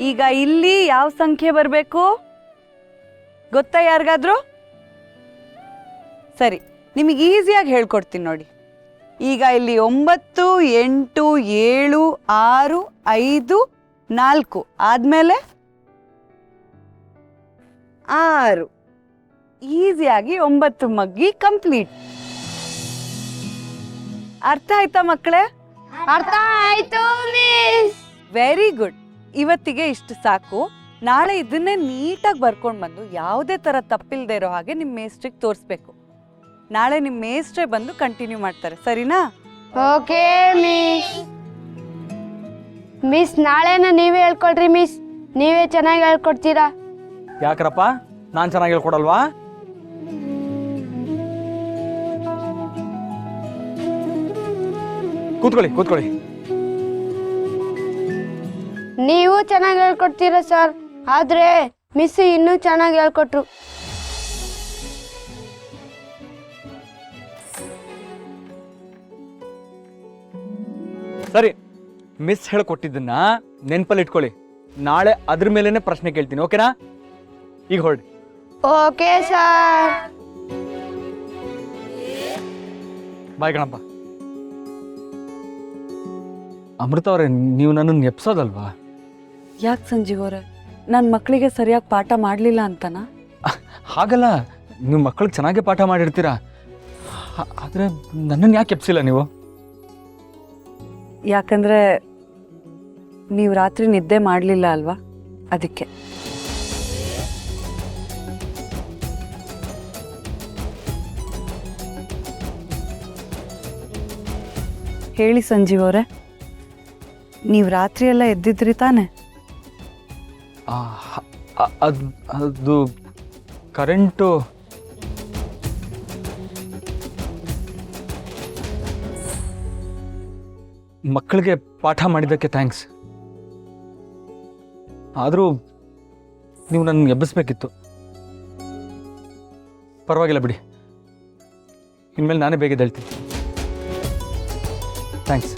ಈಗ ಇಲ್ಲಿ ಯಾವ ಸಂಖ್ಯೆ ಬರಬೇಕು ಗೊತ್ತಾ ಯಾರಿಗಾದ್ರೂ? ಸರಿ, ನಿಮಗೆ ಈಸಿಯಾಗಿ ಹೇಳ್ಕೊಡ್ತೀನಿ ನೋಡಿ. ಈಗ ಇಲ್ಲಿ 9, 8, 7, 6, 5, 4 ಆದಮೇಲೆ 6. ಈಸಿಯಾಗಿ 9 ಮಗ್ಗಿ ಕಂಪ್ಲೀಟ್. ಅರ್ಥ ಆಯ್ತಾ ಮಕ್ಕಳೇ? ಅರ್ಥ ಆಯ್ತು ಮಿಸ್. Very good. ಇವತ್ತಿಗೆ ಇಷ್ಟು ಸಾಕು. ನಾಳೆ ಇದನ್ನೇ ನೀಟಾಗಿ ಬರ್ಕೊಂಡು ಬಂದು ಯಾವುದೇ ಥರ ತಪ್ಪಿಲ್ಲದೆ ಇರೋ ಹಾಗೆ ನಿಮ್ಮ ಮೇಸ್ಟ್ರಿಗೆ ತೋರಿಸ್ಬೇಕು. ನಾಳೆ ನಿಮ್ಮ ಮೇಸ್ಟ್ರೇ ಬಂದು ಕಂಟಿನ್ಯೂ ಮಾಡ್ತಾರೆ, ಸರಿನಾ? Okay miss. ಮಿಸ್ ನಾಳೆನ ನೀವೇ ಹೇಳ್ಕೊಡ್ರಿ ಮಿಸ್. ನೀವೇ ಚೆನ್ನಾಗಿ ಹೇಳ್ಕೊಡ್ತೀರಾ. ಯಾಕ್ರಪ್ಪ, ನಾನು ಚೆನ್ನಾಗಿ ಹೇಳ್ಕೊಡಲ್ವಾ? ಕೂತ್ಕೊಳ್ಳಿ. ನೀವು ಚೆನ್ನಾಗಿ ಹೇಳ್ಕೊಡ್ತೀರಾ ಸರ್, ಆದ್ರೆ ಮಿಸ್ ಇನ್ನೂ ಚೆನ್ನಾಗಿ ಹೇಳ್ಕೊಟ್ರು. ಸರಿ, ಮಿಸ್ ಹೇಳ್ಕೊಟ್ಟಿದ್ದನ್ನ ನೆನ್ಪಲ್ಲಿ ಇಟ್ಕೊಳ್ಳಿ. ನಾಳೆ ಅದ್ರ ಮೇಲೇನೆ ಪ್ರಶ್ನೆ ಕೇಳ್ತೀನಿ, ಓಕೆನಾ? ಈಗ ಹೊರಡಿ. Okay sir. Bye Ganapa. Amrutha ಅವರೇ, ನೀವು ನನ್ನನ್ನು ಎಪ್ಸೋದಲ್ವಾ? ಯಾಕೆ ಸಂಜೀವ್ ಅವರೇ, ನನ್ನ ಮಕ್ಕಳಿಗೆ ಸರಿಯಾಗಿ ಪಾಠ ಮಾಡಲಿಲ್ಲ ಅಂತನಾ? ಹಾಗಲ್ಲ, ನೀವು ಮಕ್ಕಳಿಗೆ ಚೆನ್ನಾಗೇ ಪಾಠ ಮಾಡಿರ್ತೀರಾ. ಆದರೆ ನನ್ನನ್ನು ಯಾಕೆ ಎಪ್ಸಿಲ್ಲ ನೀವು? ಯಾಕಂದರೆ ನೀವು ರಾತ್ರಿ ನಿದ್ದೆ ಮಾಡಲಿಲ್ಲ ಅಲ್ವಾ, ಅದಕ್ಕೆ. ಹೇಳಿ ಸಂಜೀವ್ ಅವರೇ, ನೀವು ರಾತ್ರಿ ಎಲ್ಲ ಎದ್ದಿದ್ರಿ ತಾನೆ? ಅದು ಕರೆಂಟು. ಮಕ್ಕಳಿಗೆ ಪಾಠ ಮಾಡಿದ್ದಕ್ಕೆ ಥ್ಯಾಂಕ್ಸ್. ಆದರೂ ನೀವು ನನ್ನ ಎಬ್ಬಿಸ್ಬೇಕಿತ್ತು. ಪರವಾಗಿಲ್ಲ ಬಿಡಿ, ಇನ್ಮೇಲೆ ನಾನೇ ಬೇಗ ಹೇಳ್ತೀನಿ. ಥ್ಯಾಂಕ್ಸ್.